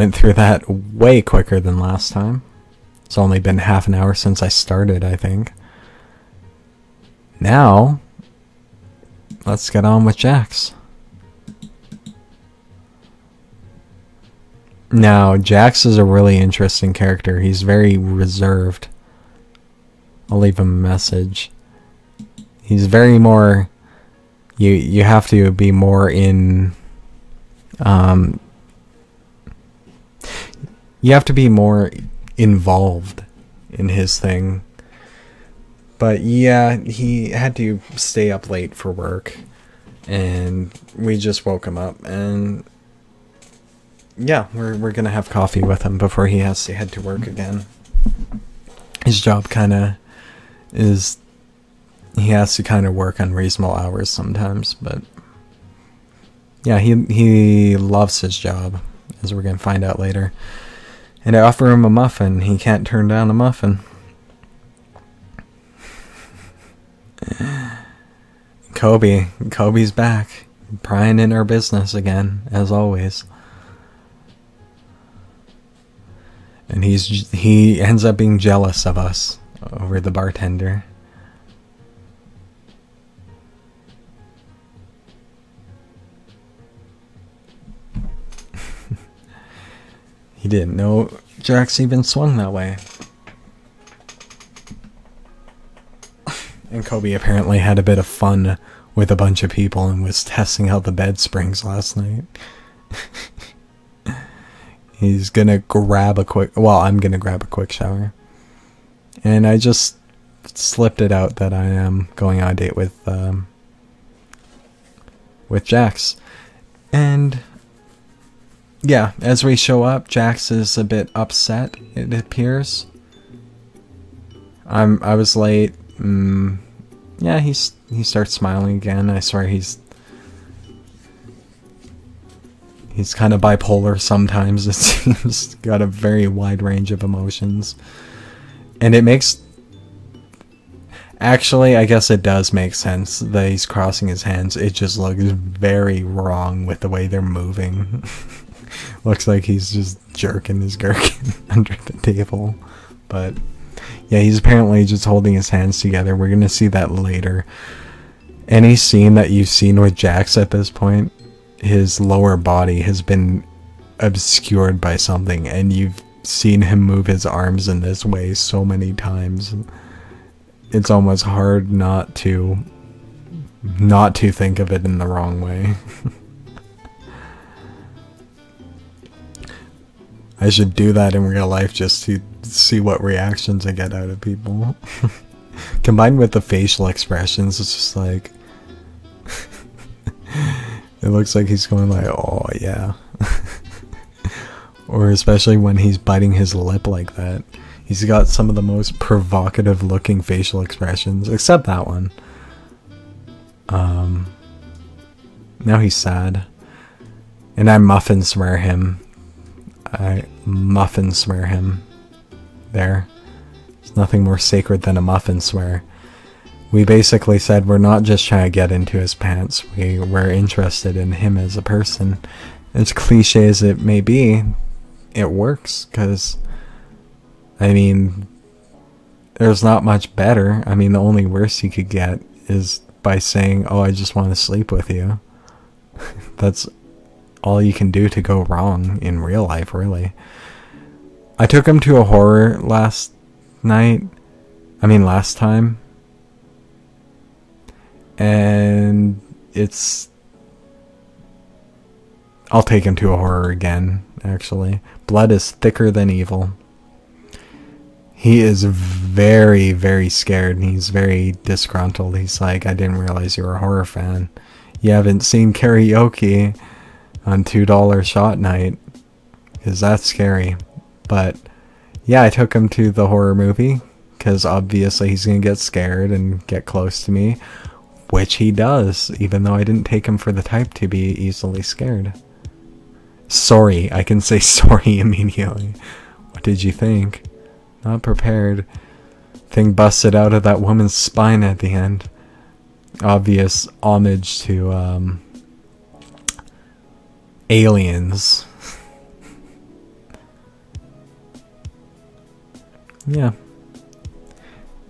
Went through that way quicker than last time. It's only been half an hour since I started, I think. Now, let's get on with Jax. Now, Jax is a really interesting character. He's very reserved. I'll leave him a message. He's very more... You have to be more in... you have to be more involved in his thing. But yeah, he had to stay up late for work. And we just woke him up. And yeah, we're gonna have coffee with him before he has to head to work again. His job kind of is... He has to kind of work on reasonable hours sometimes, but... Yeah, he loves his job, as we're gonna find out later. And I offer him a muffin. He can't turn down a muffin. Kobe's back. Prying in our business again, as always. And he ends up being jealous of us over the bartender. He didn't know Jax even swung that way. And Kobe apparently had a bit of fun with a bunch of people and was testing out the bed springs last night. He's gonna grab a quick... Well, I'm gonna grab a quick shower. And I just slipped it out that I am going on a date with Jax. And... yeah, as we show up, Jax is a bit upset, it appears. I was late. Yeah, he starts smiling again. I swear he's kind of bipolar sometimes, it seems. Got a very wide range of emotions. And it makes... Actually, I guess it does make sense that he's crossing his hands. It just looks very wrong with the way they're moving. Looks like he's just jerking his gherkin under the table. But yeah, he's apparently just holding his hands together. We're gonna see that later. Any scene that you've seen with Jax at this point, his lower body has been obscured by something, and you've seen him move his arms in this way so many times. It's almost hard not to think of it in the wrong way. I should do that in real life just to see what reactions I get out of people. Combined with the facial expressions, it's just like... it looks like he's going like, oh yeah. Or especially when he's biting his lip like that. He's got some of the most provocative looking facial expressions, except that one. Now he's sad. And I muffin swear him. I muffin swear him. There. There's nothing more sacred than a muffin swear. We basically said we're not just trying to get into his pants. We're interested in him as a person. As cliche as it may be, it works, because, I mean, there's not much better. I mean, the only worse you could get is by saying, oh, I just want to sleep with you. That's all you can do to go wrong in real life, really. I took him to a horror last time. And I'll take him to a horror again, actually. Blood is thicker than evil. He is very, very scared, and he's very disgruntled. He's like, I didn't realize you were a horror fan. You haven't seen karaoke on $2 shot night. Is that scary? But yeah, I took him to the horror movie, because obviously he's going to get scared and get close to me. Which he does, even though I didn't take him for the type to be easily scared. Sorry, I can say sorry immediately. What did you think? Not prepared. Thing busted out of that woman's spine at the end. Obvious homage to Aliens. yeah.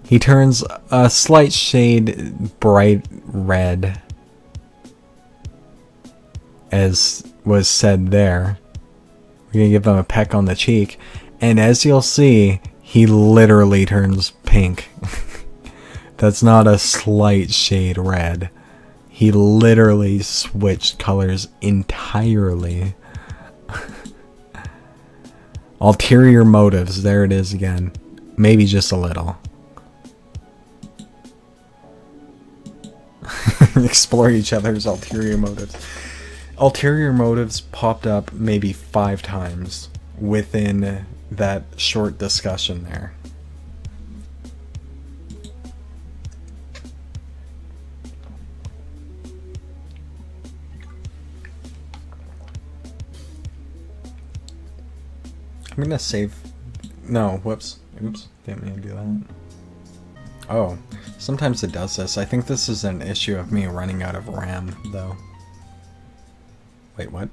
He turns a slight shade bright red, as was said there. We're gonna give him a peck on the cheek, and as you'll see, he literally turns pink. That's not a slight shade red. He literally switched colors entirely. Ulterior motives, there it is again. Maybe just a little. Explore each other's ulterior motives. Ulterior motives popped up maybe 5 times within that short discussion there. I'm gonna save. No, whoops. Oops, didn't mean to do that. Oh, sometimes it does this. I think this is an issue of me running out of RAM, though. Wait, what?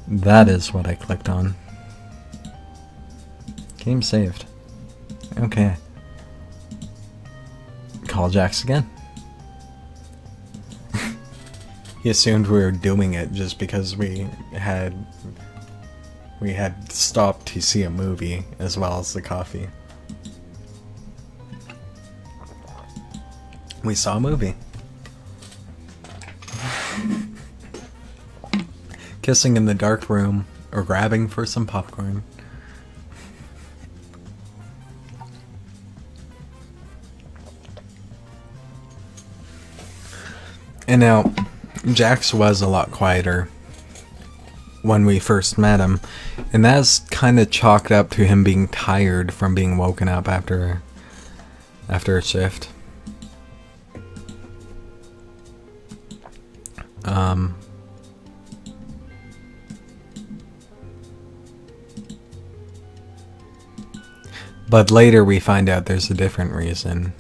That is what I clicked on. Game saved. Okay. Call Jax again. He assumed we were doing it just because we had stopped to see a movie as well as the coffee. We saw a movie. Kissing in the dark room or grabbing for some popcorn. And now, Jax was a lot quieter when we first met him, and that's kind of chalked up to him being tired from being woken up after a shift. But later we find out there's a different reason.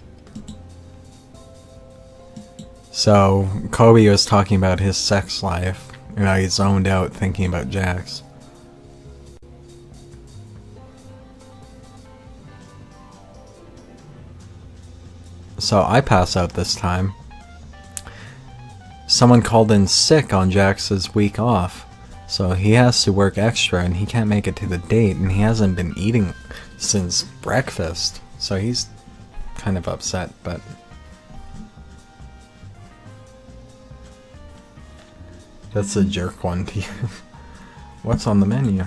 So, Kabier was talking about his sex life, and I zoned out thinking about Jax. So I pass out this time. Someone called in sick on Jax's week off, so he has to work extra and he can't make it to the date, and he hasn't been eating since breakfast, so he's kind of upset, but that's a jerk one to you. What's on the menu?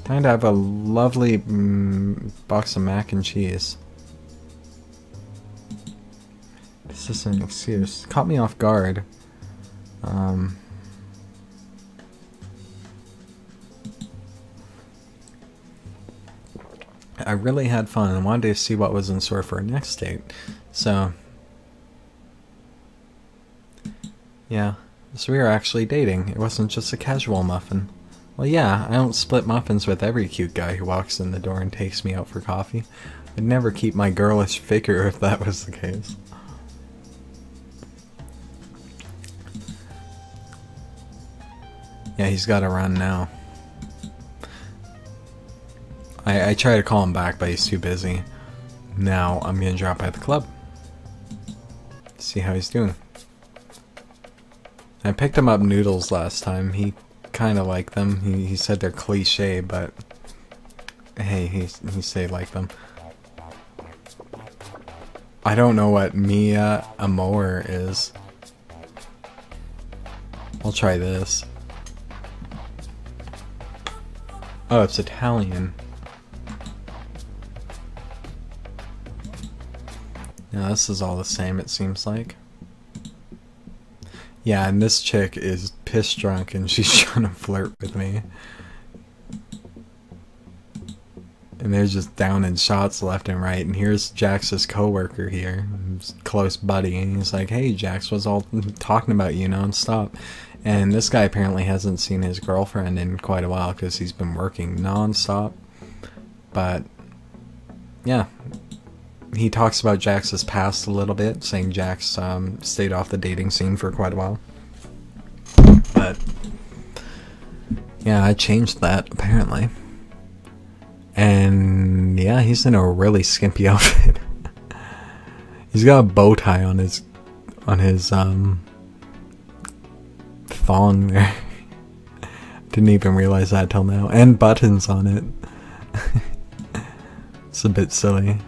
Time to have a lovely box of mac and cheese. This is an excuse. Caught me off guard. I really had fun and wanted to see what was in store for our next date. So, yeah. So we were actually dating. It wasn't just a casual muffin. Well, yeah, I don't split muffins with every cute guy who walks in the door and takes me out for coffee. I'd never keep my girlish figure if that was the case. Yeah, he's gotta run now. I try to call him back, but he's too busy. Now I'm gonna drop by the club. See how he's doing. I picked him up noodles last time. He kind of liked them. He said they're cliche, but hey, he said he liked them. I don't know what Amorous is. I'll try this. Oh, it's Italian. Yeah, this is all the same, it seems like. Yeah, and this chick is piss drunk and she's trying to flirt with me. And they're just downing shots left and right. And here's Jax's coworker here, close buddy, and he's like, "Hey, Jax was all talking about you non-stop." And this guy apparently hasn't seen his girlfriend in quite a while because he's been working non-stop. But yeah, he talks about Jax's past a little bit, saying Jax stayed off the dating scene for quite a while. But Yeah, I changed that apparently. And yeah, he's in a really skimpy outfit. He's got a bow tie on his thong there. Didn't even realize that till now. And buttons on it. It's a bit silly.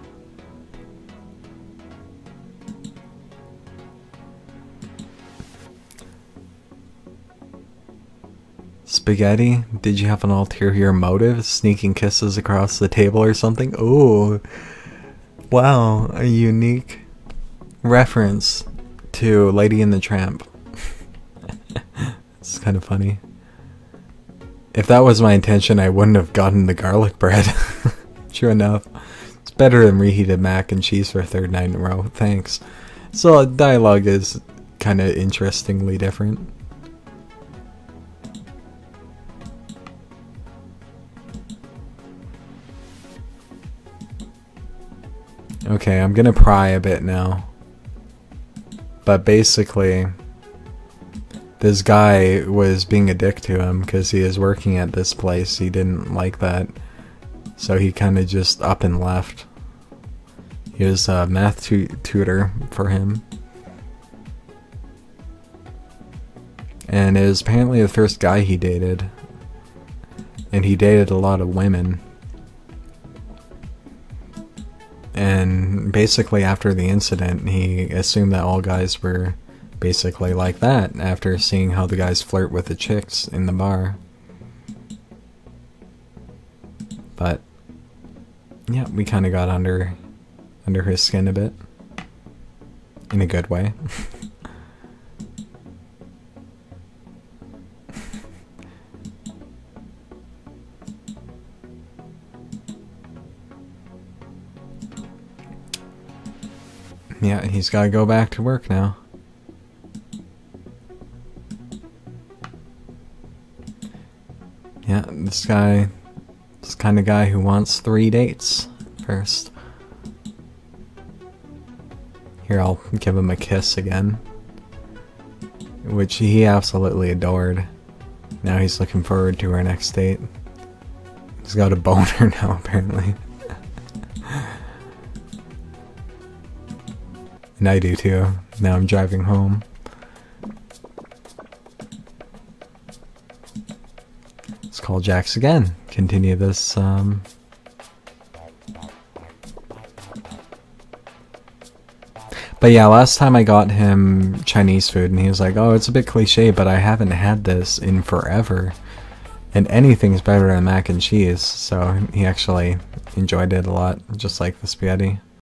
Spaghetti, did you have an ulterior motive? Sneaking kisses across the table or something? Ooh. Wow, a unique reference to Lady and the Tramp. It's kind of funny. If that was my intention, I wouldn't have gotten the garlic bread. True enough. It's better than reheated mac and cheese for a third night in a row. Thanks. So, dialogue is kind of interestingly different. Okay, I'm gonna pry a bit now. But basically, this guy was being a dick to him because he is working at this place. He didn't like that. So he kind of just up and left. He was a math tutor for him. And it was apparently the first guy he dated. And he dated a lot of women. And basically after the incident, he assumed that all guys were basically like that after seeing how the guys flirt with the chicks in the bar. But yeah, we kind of got under his skin a bit. In a good way. Yeah, he's got to go back to work now. Yeah, this kind of guy who wants 3 dates first. Here, I'll give him a kiss again. Which he absolutely adored. Now he's looking forward to our next date. He's got a boner now, apparently. And I do too. Now I'm driving home. Let's call Jax again. Continue this, But yeah, last time I got him Chinese food and he was like, oh, it's a bit cliche, but I haven't had this in forever. And anything's better than mac and cheese. So he actually enjoyed it a lot, just like the spaghetti.